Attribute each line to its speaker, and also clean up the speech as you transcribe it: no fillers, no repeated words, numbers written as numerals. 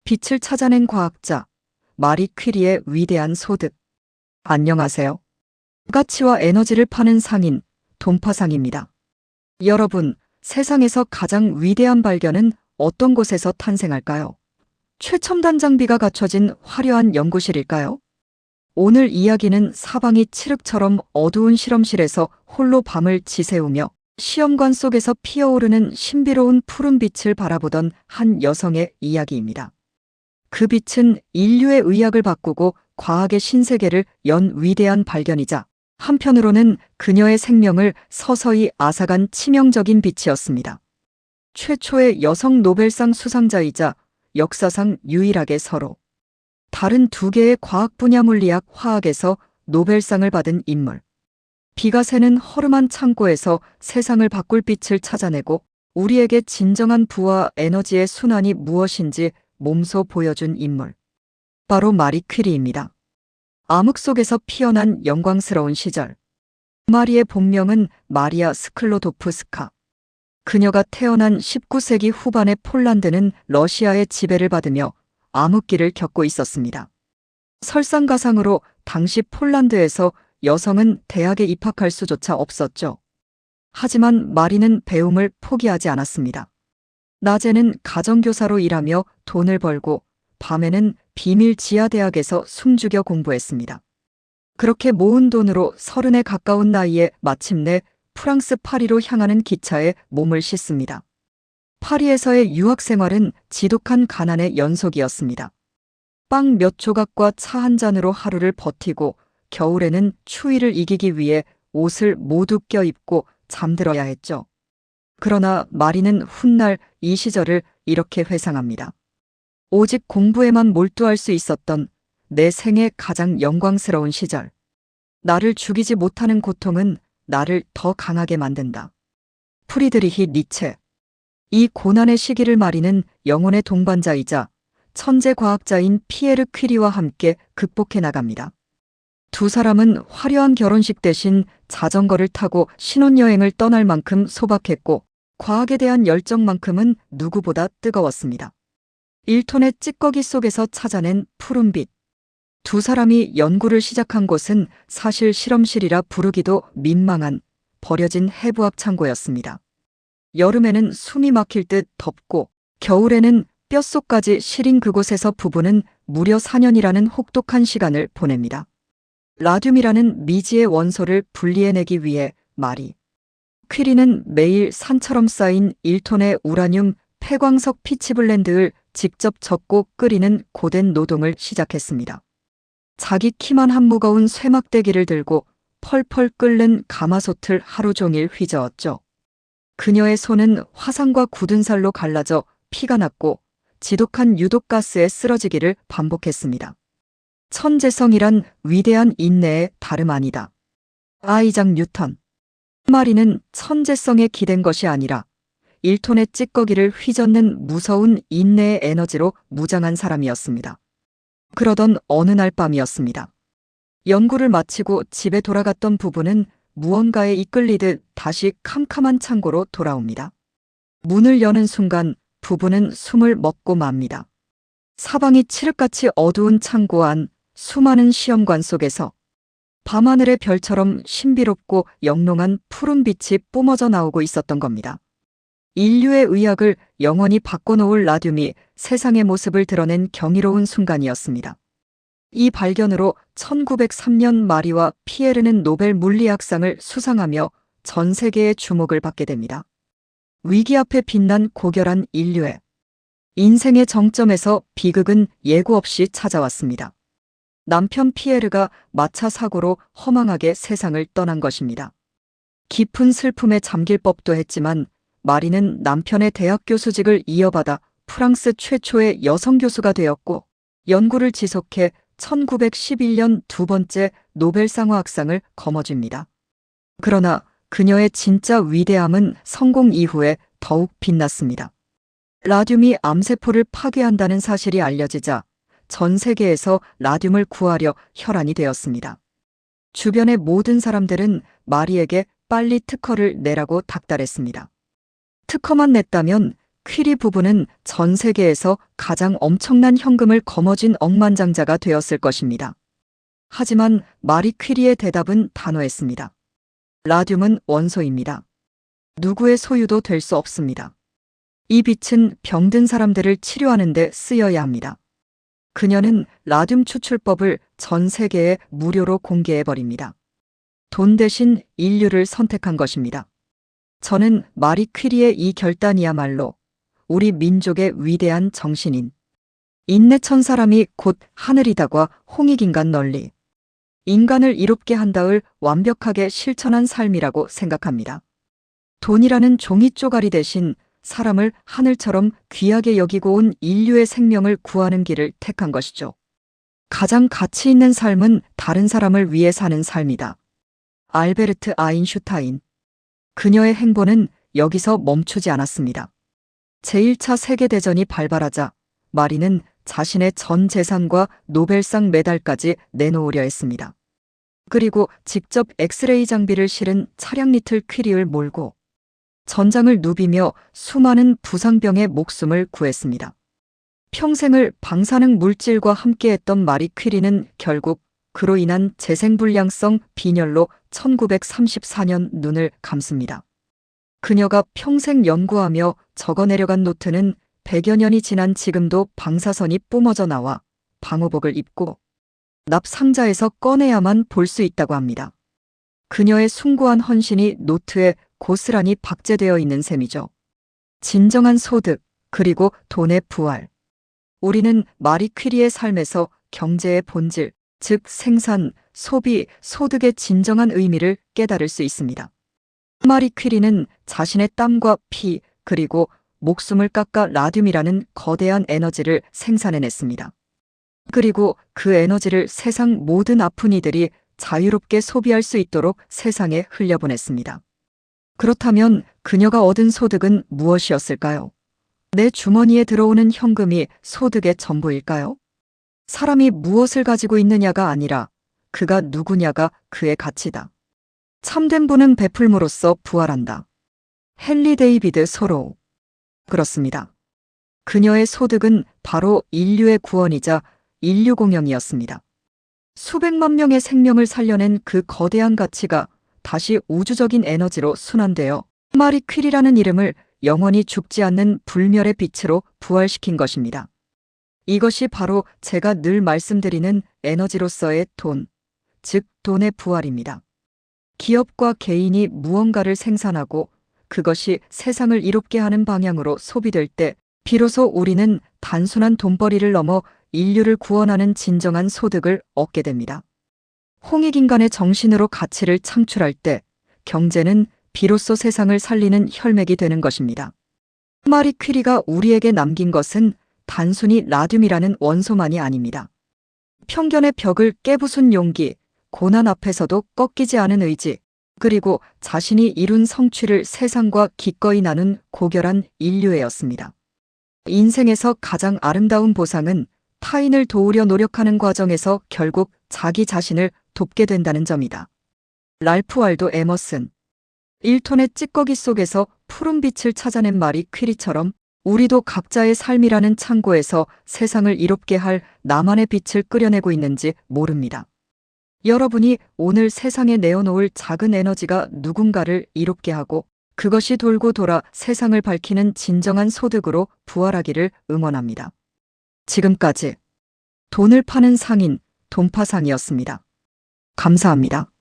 Speaker 1: 빛을 찾아낸 과학자, 마리 퀴리의 위대한 소득. 안녕하세요. 가치와 에너지를 파는 상인, 돈파상입니다. 여러분, 세상에서 가장 위대한 발견은 어떤 곳에서 탄생할까요? 최첨단 장비가 갖춰진 화려한 연구실일까요? 오늘 이야기는 사방이 칠흑처럼 어두운 실험실에서 홀로 밤을 지새우며 시험관 속에서 피어오르는 신비로운 푸른 빛을 바라보던 한 여성의 이야기입니다. 그 빛은 인류의 의학을 바꾸고 과학의 신세계를 연 위대한 발견이자 한편으로는 그녀의 생명을 서서히 앗아간 치명적인 빛이었습니다. 최초의 여성 노벨상 수상자이자 역사상 유일하게 서로 다른 두 개의 과학 분야 물리학, 화학에서 노벨상을 받은 인물. 비가 새는 허름한 창고에서 세상을 바꿀 빛을 찾아내고 우리에게 진정한 부와 에너지의 순환이 무엇인지 몸소 보여준 인물. 바로 마리 퀴리입니다. 암흑 속에서 피어난 영광스러운 시절. 마리의 본명은 마리아 스클로도프스카. 그녀가 태어난 19세기 후반의 폴란드는 러시아의 지배를 받으며 암흑기를 겪고 있었습니다. 설상가상으로 당시 폴란드에서 여성은 대학에 입학할 수조차 없었죠. 하지만 마리는 배움을 포기하지 않았습니다. 낮에는 가정교사로 일하며 돈을 벌고 밤에는 비밀 지하대학에서 숨죽여 공부했습니다. 그렇게 모은 돈으로 30에 가까운 나이에 마침내 프랑스 파리로 향하는 기차에 몸을 싣습니다. 파리에서의 유학 생활은 지독한 가난의 연속이었습니다. 빵 몇 조각과 차 한 잔으로 하루를 버티고 겨울에는 추위를 이기기 위해 옷을 모두 껴입고 잠들어야 했죠. 그러나 마리는 훗날 이 시절을 이렇게 회상합니다. 오직 공부에만 몰두할 수 있었던 내 생애 가장 영광스러운 시절. 나를 죽이지 못하는 고통은 나를 더 강하게 만든다. 프리드리히 니체. 이 고난의 시기를 마리는 영혼의 동반자이자 천재 과학자인 피에르 퀴리와 함께 극복해 나갑니다. 두 사람은 화려한 결혼식 대신 자전거를 타고 신혼여행을 떠날 만큼 소박했고 과학에 대한 열정만큼은 누구보다 뜨거웠습니다. 1톤의 찌꺼기 속에서 찾아낸 푸른빛. 두 사람이 연구를 시작한 곳은 사실 실험실이라 부르기도 민망한 버려진 해부학 창고였습니다. 여름에는 숨이 막힐 듯 덥고 겨울에는 뼛속까지 시린 그곳에서 부부는 무려 4년이라는 혹독한 시간을 보냅니다. 라듐이라는 미지의 원소를 분리해내기 위해 마리 퀴리는 매일 산처럼 쌓인 1톤의 우라늄 폐광석 피치블렌드를 직접 젓고 끓이는 고된 노동을 시작했습니다. 자기 키만 한 무거운 쇠막대기를 들고 펄펄 끓는 가마솥을 하루 종일 휘저었죠. 그녀의 손은 화상과 굳은 살로 갈라져 피가 났고 지독한 유독가스에 쓰러지기를 반복했습니다. 천재성이란 위대한 인내의 다름 아니다. 아이작 뉴턴. 마리는 천재성에 기댄 것이 아니라 1톤의 찌꺼기를 휘젓는 무서운 인내의 에너지로 무장한 사람이었습니다. 그러던 어느 날 밤이었습니다. 연구를 마치고 집에 돌아갔던 부부는 무언가에 이끌리듯 다시 캄캄한 창고로 돌아옵니다. 문을 여는 순간 부부는 숨을 먹고 맙니다. 사방이 칠흑같이 어두운 창고 안 수많은 시험관 속에서 밤하늘의 별처럼 신비롭고 영롱한 푸른 빛이 뿜어져 나오고 있었던 겁니다. 인류의 의학을 영원히 바꿔놓을 라듐이 세상의 모습을 드러낸 경이로운 순간이었습니다. 이 발견으로 1903년 마리와 피에르는 노벨 물리학상을 수상하며 전 세계의 주목을 받게 됩니다. 위기 앞에 빛난 고결한 인류의 인생의 정점에서 비극은 예고 없이 찾아왔습니다. 남편 피에르가 마차 사고로 허망하게 세상을 떠난 것입니다. 깊은 슬픔에 잠길 법도 했지만 마리는 남편의 대학 교수직을 이어받아 프랑스 최초의 여성 교수가 되었고 연구를 지속해 1911년 두 번째 노벨상 화학상을 거머쥡니다. 그러나 그녀의 진짜 위대함은 성공 이후에 더욱 빛났습니다. 라듐이 암세포를 파괴한다는 사실이 알려지자 전 세계에서 라듐을 구하려 혈안이 되었습니다. 주변의 모든 사람들은 마리에게 빨리 특허를 내라고 닥달했습니다. 특허만 냈다면 퀴리 부부는 전 세계에서 가장 엄청난 현금을 거머쥔 억만장자가 되었을 것입니다. 하지만 마리 퀴리의 대답은 단호했습니다. 라듐은 원소입니다. 누구의 소유도 될 수 없습니다. 이 빛은 병든 사람들을 치료하는 데 쓰여야 합니다. 그녀는 라듐 추출법을 전 세계에 무료로 공개해버립니다. 돈 대신 인류를 선택한 것입니다. 저는 마리 퀴리의 이 결단이야말로 우리 민족의 위대한 정신인 인내천 사람이 곧 하늘이다과 홍익인간 널리 인간을 이롭게 한다을 완벽하게 실천한 삶이라고 생각합니다. 돈이라는 종이 쪼가리 대신 사람을 하늘처럼 귀하게 여기고 온 인류의 생명을 구하는 길을 택한 것이죠. 가장 가치 있는 삶은 다른 사람을 위해 사는 삶이다. 알베르트 아인슈타인. 그녀의 행보는 여기서 멈추지 않았습니다. 제1차 세계대전이 발발하자 마리는 자신의 전 재산과 노벨상 메달까지 내놓으려 했습니다. 그리고 직접 엑스레이 장비를 실은 차량 리틀 퀴리를 몰고 전장을 누비며 수많은 부상병의 목숨을 구했습니다. 평생을 방사능 물질과 함께했던 마리 퀴리는 결국 그로 인한 재생불량성 빈혈로 1934년 눈을 감습니다. 그녀가 평생 연구하며 적어내려간 노트는 100여 년이 지난 지금도 방사선이 뿜어져 나와 방호복을 입고 납 상자에서 꺼내야만 볼 수 있다고 합니다. 그녀의 숭고한 헌신이 노트에 고스란히 박제되어 있는 셈이죠. 진정한 소득, 그리고 돈의 부활. 우리는 마리 퀴리의 삶에서 경제의 본질, 즉 생산, 소비, 소득의 진정한 의미를 깨달을 수 있습니다. 마리 퀴리는 자신의 땀과 피, 그리고 목숨을 깎아 라듐이라는 거대한 에너지를 생산해냈습니다. 그리고 그 에너지를 세상 모든 아픈 이들이 자유롭게 소비할 수 있도록 세상에 흘려보냈습니다. 그렇다면 그녀가 얻은 소득은 무엇이었을까요? 내 주머니에 들어오는 현금이 소득의 전부일까요? 사람이 무엇을 가지고 있느냐가 아니라 그가 누구냐가 그의 가치다. 참된 분은 베풀므로써 부활한다. 헨리 데이비드 소로우. 그렇습니다. 그녀의 소득은 바로 인류의 구원이자 인류 공영이었습니다. 수백만 명의 생명을 살려낸 그 거대한 가치가 다시 우주적인 에너지로 순환되어 마리 퀴리라는 이름을 영원히 죽지 않는 불멸의 빛으로 부활시킨 것입니다. 이것이 바로 제가 늘 말씀드리는 에너지로서의 돈, 즉 돈의 부활입니다. 기업과 개인이 무언가를 생산하고 그것이 세상을 이롭게 하는 방향으로 소비될 때 비로소 우리는 단순한 돈벌이를 넘어 인류를 구원하는 진정한 소득을 얻게 됩니다. 홍익인간의 정신으로 가치를 창출할 때 경제는 비로소 세상을 살리는 혈맥이 되는 것입니다. 마리 퀴리가 우리에게 남긴 것은 단순히 라듐이라는 원소만이 아닙니다. 편견의 벽을 깨부순 용기, 고난 앞에서도 꺾이지 않은 의지, 그리고 자신이 이룬 성취를 세상과 기꺼이 나눈 고결한 인류애였습니다. 인생에서 가장 아름다운 보상은 타인을 도우려 노력하는 과정에서 결국 자기 자신을 돕게 된다는 점이다. 랄프 waldo 에머슨. 1톤의 찌꺼기 속에서 푸른 빛을 찾아낸 마리 퀴리처럼 우리도 각자의 삶이라는 창고에서 세상을 이롭게 할 나만의 빛을 끓여내고 있는지 모릅니다. 여러분이 오늘 세상에 내어놓을 작은 에너지가 누군가를 이롭게 하고 그것이 돌고 돌아 세상을 밝히는 진정한 소득으로 부활하기를 응원합니다. 지금까지 돈을 파는 상인, 돈파상이었습니다. 감사합니다.